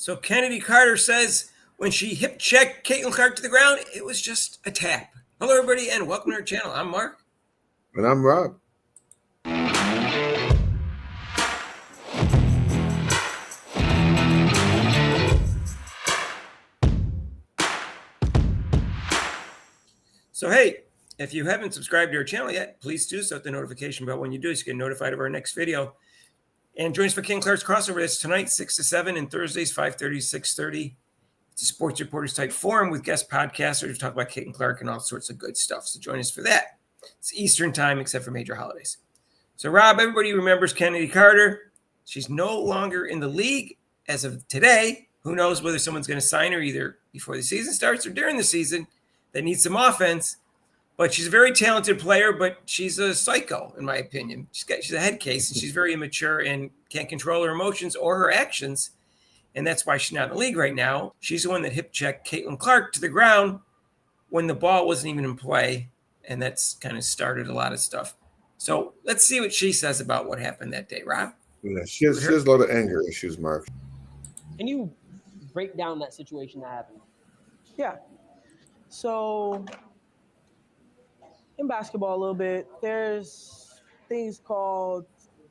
So Kennedy Carter says when she hip checked Caitlin Clark to the ground, it was just a tap. Hello, everybody, and welcome to our channel. I'm Mark. And I'm Rob. So, hey, if you haven't subscribed to our channel yet, please do so with the notification bell when you do so you get notified of our next video. And join us for King Clark's crossover. That's tonight, 6 to 7, and Thursdays, 5:30 to 6:30. It's a sports reporters type forum with guest podcasters who talk about Caitlin Clark and all sorts of good stuff. So join us for that. It's Eastern time, except for major holidays. So, Rob, everybody remembers Kennedy Carter. She's no longer in the league as of today. Who knows whether someone's going to sign her either before the season starts or during the season that needs some offense. But she's a very talented player, but she's a psycho, in my opinion. She's a head case, and she's very immature and can't control her emotions or her actions. And that's why she's not in the league right now. She's the one that hip-checked Caitlin Clark to the ground when the ball wasn't even in play, and that's kind of started a lot of stuff. So let's see what she says about what happened that day, Rob. Yeah, she has a lot of anger issues, Mark. Can you break down that situation that happened? Yeah. So in basketball a little bit, there's things called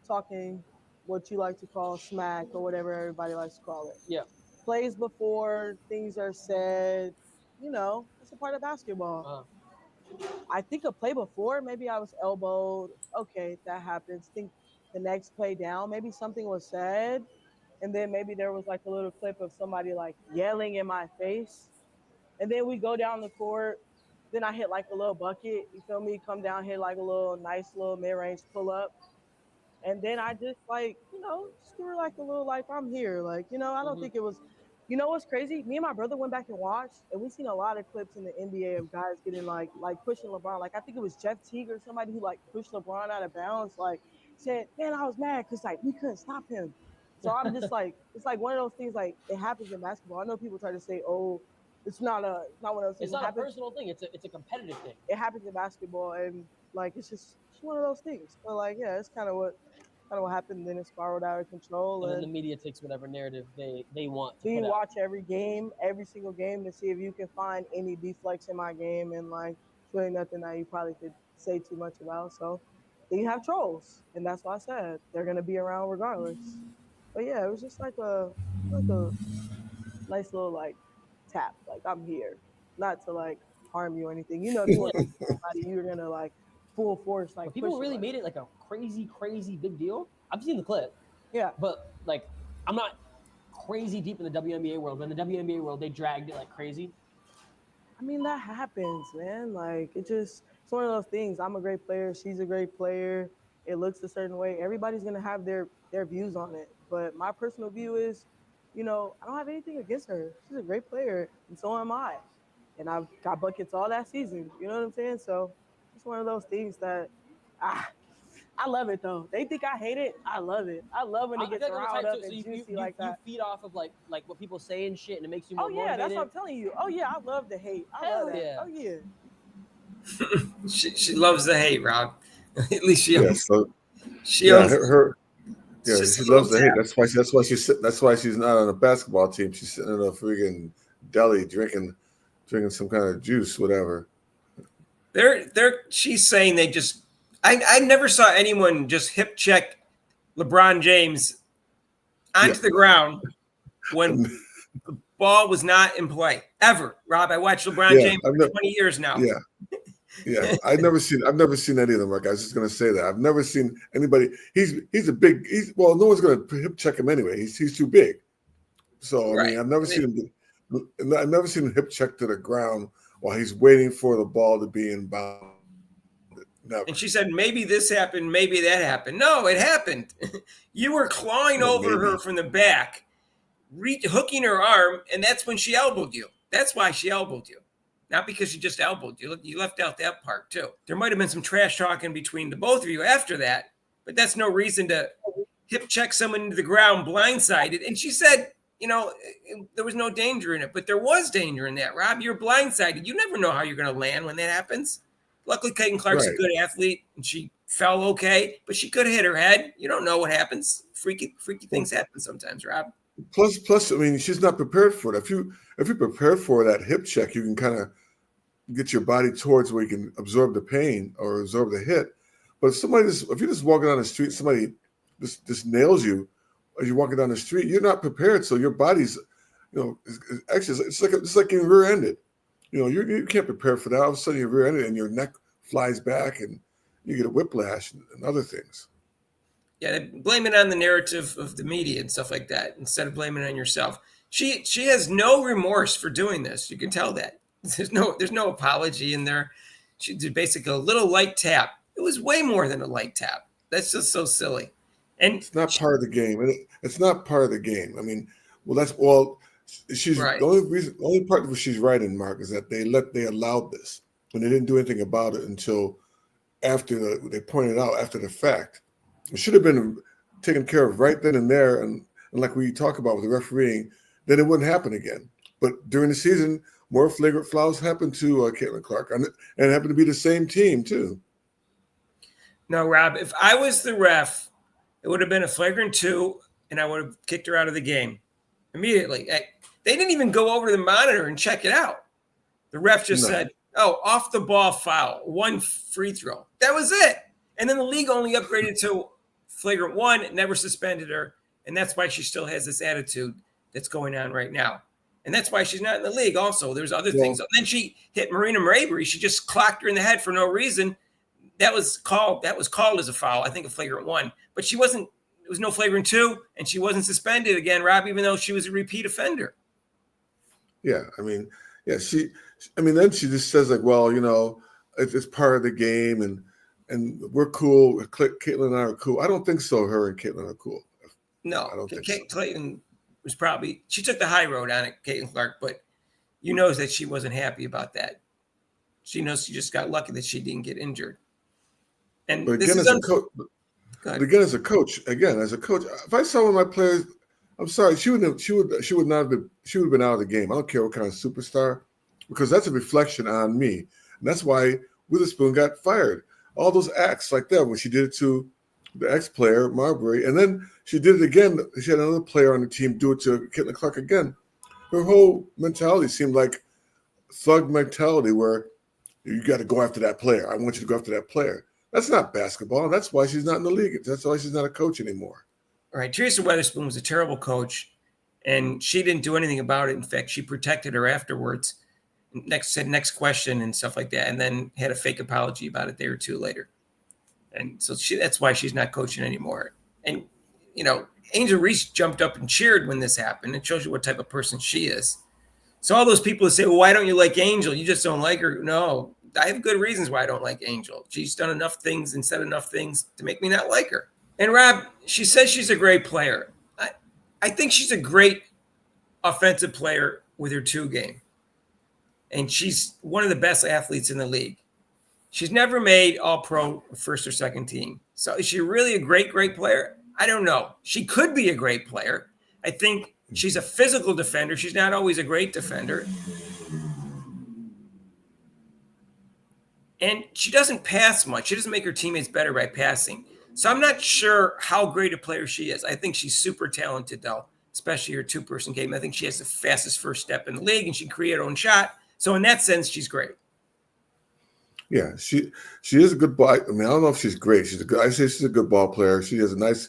talking, what you like to call smack or whatever everybody likes to call it. Yeah. Plays before things are said, it's a part of basketball. I think a play before, maybe I was elbowed. Okay, that happens. Think the next play down, maybe something was said. And then maybe there was like a little clip of somebody like yelling in my face. And then we go down the court. Then I hit like a little bucket. You feel me? Come down, hit like a little nice little mid-range pull-up. And then I just like, screw like a little like I'm here. Like, I don't think it was, what's crazy? Me and my brother went back and watched, and we seen a lot of clips in the NBA of guys getting like pushing LeBron. Like I think it was Jeff Teague or somebody who like pushed LeBron out of bounds. Like said, man, I was mad because like we couldn't stop him. So I'm just like, it's like one of those things. Like it happens in basketball. I know people try to say, oh, it's not one of those things. It's not a personal thing. It's a competitive thing. It happens in basketball, and like it's one of those things. But like, yeah, it's kind of what happened. And then it spiraled out of control. And then the media takes whatever narrative they want. Do you watch every single game, to see if you can find any deflects in my game? And like, it's really nothing that you probably could say too much about. So then you have trolls, and that's why I said they're gonna be around regardless. But yeah, it was just like a nice little like tap, like I'm here, not to like harm you or anything. If you want somebody, you're gonna like full force like. But people really made it like a crazy big deal. I've seen the clip. Yeah. But like, I'm not crazy deep in the WNBA world. But in the WNBA world, they dragged it like crazy. I mean, that happens, man. Like it's one of those things. I'm a great player. She's a great player. It looks a certain way. Everybody's gonna have their views on it. But my personal view is, I don't have anything against her. She's a great player, and so am I. And I've got buckets all that season. You know what I'm saying? So it's one of those things that I love it, though. They think I hate it. I love it. I love when it gets riled up and juicy like that. You feed off of like what people say and shit, and it makes you more motivated. Oh, yeah, that's what I'm telling you. Oh, yeah, I love the hate. I love that. Yeah. Oh, yeah. she loves the hate, Rob. At least she owns. She loves the hate. That's why she's not on a basketball team. She's sitting in a freaking deli drinking some kind of juice, whatever. She's saying they just. I never saw anyone just hip check LeBron James onto the ground when the ball was not in play ever. Rob, I watched LeBron James for 20 years now. Yeah. I've never seen any of them. Like I was just gonna say that I've never seen anybody. No one's gonna hip check him anyway. He's too big. So I mean, I've never seen him hip check to the ground while he's waiting for the ball to be inbound. Never. And she said, maybe this happened, maybe that happened. No, it happened. You were clawing over her from the back, hooking her arm, and that's when she elbowed you. That's why she elbowed you. Not because she just elbowed you. You left out that part, too. There might have been some trash talking between the both of you after that, but that's no reason to hip check someone into the ground blindsided. And she said, there was no danger in it, but there was danger in that, Rob. You're blindsided. You never know how you're going to land when that happens. Luckily, Caitlin Clark's a good athlete, and she fell okay, but she could have hit her head. You don't know what happens. Freaky things happen sometimes, Rob. Plus, I mean, she's not prepared for it. If you're prepared for that hip check, you can kind of get your body towards where you can absorb the pain or absorb the hit. But if you're just walking down the street, somebody just nails you as you're walking down the street, you're not prepared. So your body's, actually, it's like you're rear-ended. You can't prepare for that. All of a sudden you're rear-ended and your neck flies back and you get a whiplash and other things. Yeah, blame it on the narrative of the media and stuff like that instead of blaming it on yourself. She has no remorse for doing this. You can tell that. There's no apology in there. She did basically a little light tap. It was way more than a light tap. That's just so silly. And it's not part of the game. It's not part of the game. I mean, she's right. The only part where she's right in, Mark, is that they allowed this and they didn't do anything about it until after they pointed out after the fact. It should have been taken care of right then and there, and like we talk about with the refereeing, then it wouldn't happen again. But during the season, more flagrant fouls happened to Caitlin Clark, and it happened to be the same team too. No, Rob, if I was the ref, it would have been a flagrant 2, and I would have kicked her out of the game immediately. They didn't even go over to the monitor and check it out. The ref just said, "Oh, off the ball foul, 1 free throw." That was it. And then the league only upgraded to flagrant 1, never suspended her, and that's why she still has this attitude that's going on right now. And that's why she's not in the league also. There's other things. And then she hit Marina Mabry. She just clocked her in the head for no reason. That was called as a foul, I think a flagrant 1. But it was no flagrant 2, and she wasn't suspended again, Rob, even though she was a repeat offender. Yeah, I mean, then she just says like, well, it's part of the game and we're cool. Caitlin and I are cool. I don't think so. Her and Caitlin are cool. No, I don't think Caitlin was she took the high road on it, Caitlin Clark, but you know that she wasn't happy about that. She knows she just got lucky that she didn't get injured. And but again, as a coach, if I saw one of my players, I'm sorry, she would have been out of the game. I don't care what kind of superstar, because that's a reflection on me, and that's why Witherspoon got fired. All those acts like that when she did it to the ex-player Marbury, and then she did it again. She had another player on the team do it to Caitlin Clark again. Her whole mentality seemed like thug mentality, where you got to go after that player. I want you to go after that player. That's not basketball. That's why she's not in the league. That's why she's not a coach anymore. All right. Teresa Witherspoon was a terrible coach, and she didn't do anything about it. In fact, she protected her afterwards. Said next question and stuff like that, and then had a fake apology about it a day or two later. And so that's why she's not coaching anymore. And, Angel Reese jumped up and cheered when this happened. It shows you what type of person she is. So all those people that say, well, why don't you like Angel? You just don't like her. No, I have good reasons why I don't like Angel. She's done enough things and said enough things to make me not like her. And Rob, she says she's a great player. I think she's a great offensive player with her 2 game. And she's one of the best athletes in the league. She's never made all-pro first or second team. So is she really a great player? I don't know. She could be a great player. I think she's a physical defender. She's not always a great defender. And she doesn't pass much. She doesn't make her teammates better by passing. So I'm not sure how great a player she is. I think she's super talented, though, especially her 2-person game. I think she has the fastest first step in the league, and she can create her own shot. So in that sense, she's great. Yeah, she is a good ball. I mean, I don't know if she's great. I say she's a good ball player. She has a nice,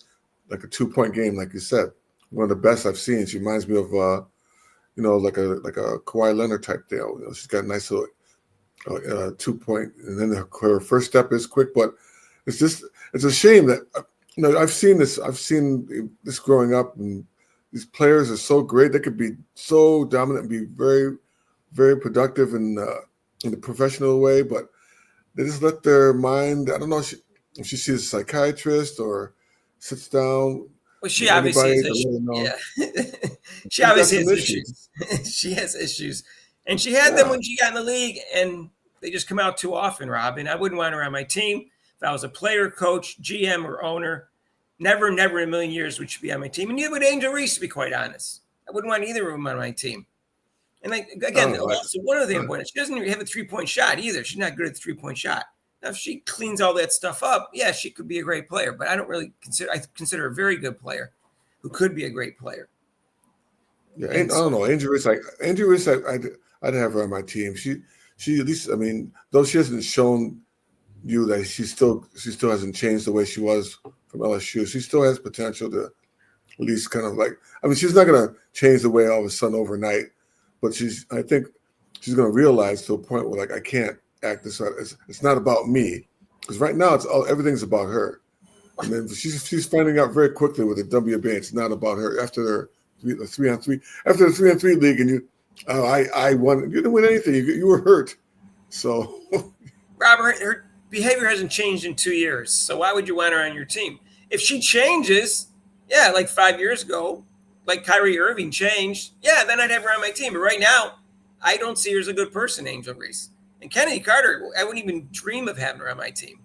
like a 2-point game, like you said. One of the best I've seen. She reminds me of, like a Kawhi Leonard type deal. She's got a nice little 2-point, and then her first step is quick. But it's a shame that I've seen this growing up, and these players are so great. They could be so dominant and be very, very productive in the professional way, but they just let their mind. I don't know if she sees a psychiatrist or sits down. Well, she obviously has issues. Yeah. She obviously has issues. She has issues. And she had them when she got in the league, and they just come out too often, Rob. And I wouldn't want her on my team. If I was a player, coach, GM, or owner, never in a million years would she be on my team. And neither would Angel Reese, to be quite honest. I wouldn't want either of them on my team. And so one other thing, she doesn't even have a 3-point shot either. She's not good at the 3-point shot. Now, if she cleans all that stuff up, yeah, she could be a great player. But I consider her a very good player who could be a great player. Yeah, I don't know. Angel Reese, I'd have her on my team. She at least, I mean, though she hasn't shown you that she still hasn't changed the way she was from LSU. She still has potential to at least kind of like, I mean, she's not going to change the way all of a sudden overnight, but I think she's going to realize to a point where like, I can't act this out. It's not about me, because right now everything's about her. And then she's finding out very quickly with the WNBA, it's not about her. After the 3-on-3 league, and I won. You didn't win anything. You were hurt. So, Robert, her behavior hasn't changed in 2 years. So why would you want her on your team? If she changes, yeah, like 5 years ago, like Kyrie Irving changed, yeah, then I'd have her on my team. But right now, I don't see her as a good person, Angel Reese. And Chennedy Carter, I wouldn't even dream of having her on my team.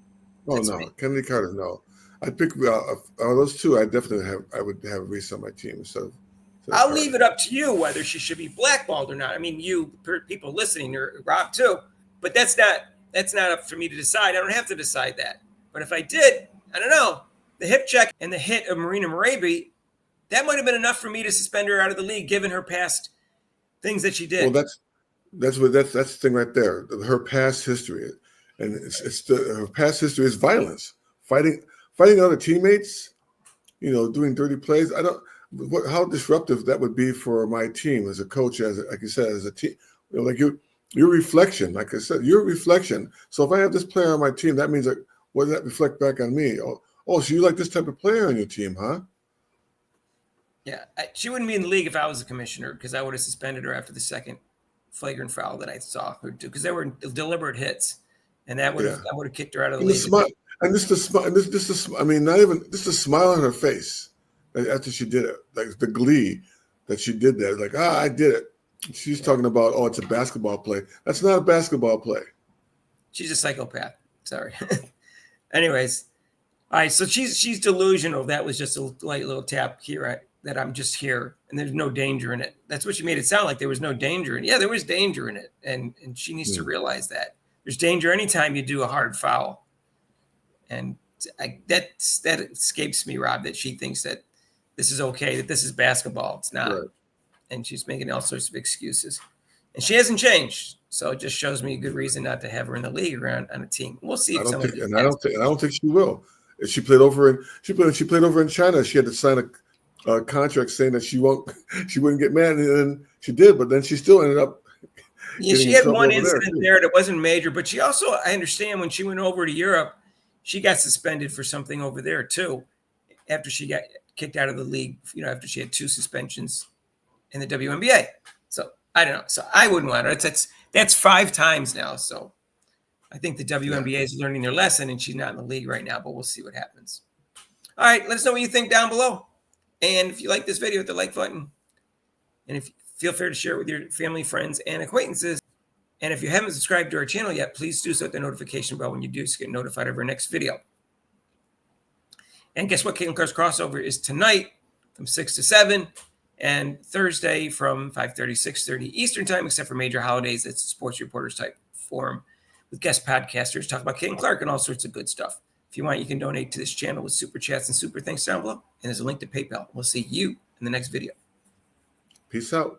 Oh, no. Chennedy Carter, no. I'd pick those two. I would have Reese on my team. So I'll leave it up to you whether she should be blackballed or not. I mean, you people listening, or Rob too, but that's not up for me to decide. I don't have to decide that. But if I did, I don't know. The hip check and the hit of Marina Marabi, that might have been enough for me to suspend her out of the league, given her past things that she did. Well, that's the thing right there. Her past history, and her past history is violence, fighting other teammates, doing dirty plays. How disruptive that would be for my team as a coach, like you said, as a team, like your reflection, like I said, your reflection. So if I have this player on my team, that means that what does that reflect back on me? Oh, so you like this type of player on your team, huh? Yeah, she wouldn't be in the league if I was the commissioner, because I would have suspended her after the second flagrant foul that I saw her do, because they were deliberate hits, and that would have kicked her out of the league. And I mean, not even just a smile on her face after she did it, like the glee that she did that, like, I did it. She's talking about, it's a basketball play. That's not a basketball play. She's a psychopath. Sorry. Anyways, all right. So she's delusional. That was just a light little tap here that I'm just here, and there's no danger in it. That's what she made it sound like. There was no danger in it. Yeah, there was danger in it, and she needs to realize that there's danger anytime you do a hard foul. And that escapes me, Rob, that she thinks that this is okay, that this is basketball. It's not. Right. And she's making all sorts of excuses. And she hasn't changed. So it just shows me a good reason not to have her in the league or on a team. We'll see. I don't think she will. If she played over in China, she had to sign a contract saying that she wouldn't get mad, and then she did, but then she still ended up. Yeah, she had one incident there that wasn't major, but she also, I understand, when she went over to Europe, she got suspended for something over there too, after she got kicked out of the league, after she had 2 suspensions in the WNBA. So I don't know. So I wouldn't want her. That's 5 times now. So I think the WNBA is learning their lesson, and she's not in the league right now, but we'll see what happens. All right. Let us know what you think down below. And if you like this video, hit the like button. And if feel free to share it with your family, friends, and acquaintances. And if you haven't subscribed to our channel yet, please do so at the notification bell when you do, so you get notified of our next video. And guess what? Caitlin Clark's crossover is tonight from 6 to 7, and Thursday from 5:30, 6:30 Eastern time, except for major holidays. It's a sports reporters type forum with guest podcasters talk about Caitlin Clark and all sorts of good stuff. If you want, you can donate to this channel with super chats and super thanks down below. And there's a link to PayPal. We'll see you in the next video. Peace out.